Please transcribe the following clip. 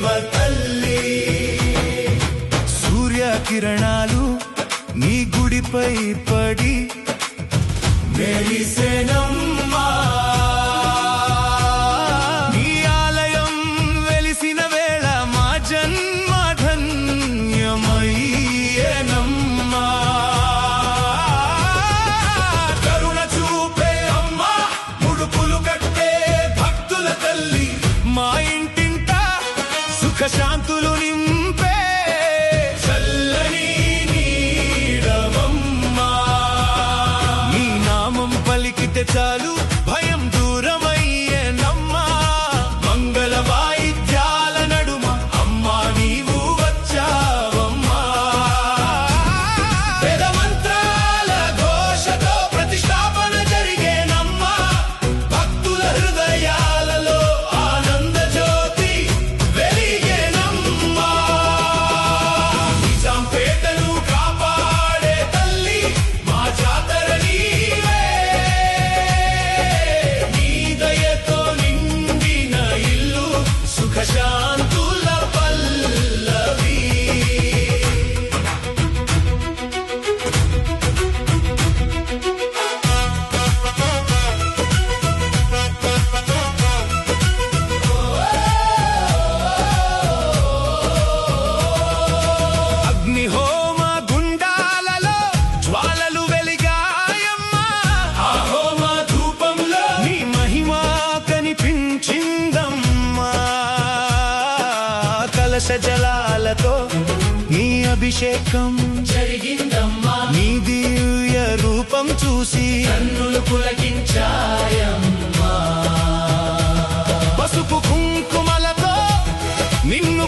తల్లి సూర్యకిరణాలు నీ గుడిపై పడి మెరిసెనమ్మా నీ ఆలయం వెలిసిన వేళ మా జన్మ ధన్యమయ్యేనమ్మా కరుణ చూపే అమ్మా ముడుపులు కట్టే భక్తుల తల్లి మా ఇంటింట సుఖ శాంతులు నింపే చల్లని నీడవమ్మా నీ నామం పలికితే చాలు భయం దూరమయ్యేనమ్మా మంగళ వాయిద్యాల నడుమ అమ్మా నీవు వచ్చావమ్మా వేద మంత్రాల ఘోషతో ప్రతిష్టాపన జరిగేనమ్మా భక్తుల హృదయాలలో ఆనంద జ్యోతి వెలిగేనమ్మా నిజాంపేటను కాపాడే తల్లి మా జాతర నీవే నీ దయతో నిండిన ఇల్లు సుఖ శాంతుల పల్లవి అగ్నిహోమ గుండాలలో జ్వాలలు వెలిగాయమ్మా ఆ హోమ ధూపంలో నీ మహిమ కనిపించిందమ్మా కలశ జలాలతో నీ అభిషేకం జరిగిందమ్మా నీ దివ్య రూపం చూసి కన్నులు పులకించాయమ్మా పసుపు కుంకుమలతో నిన్ను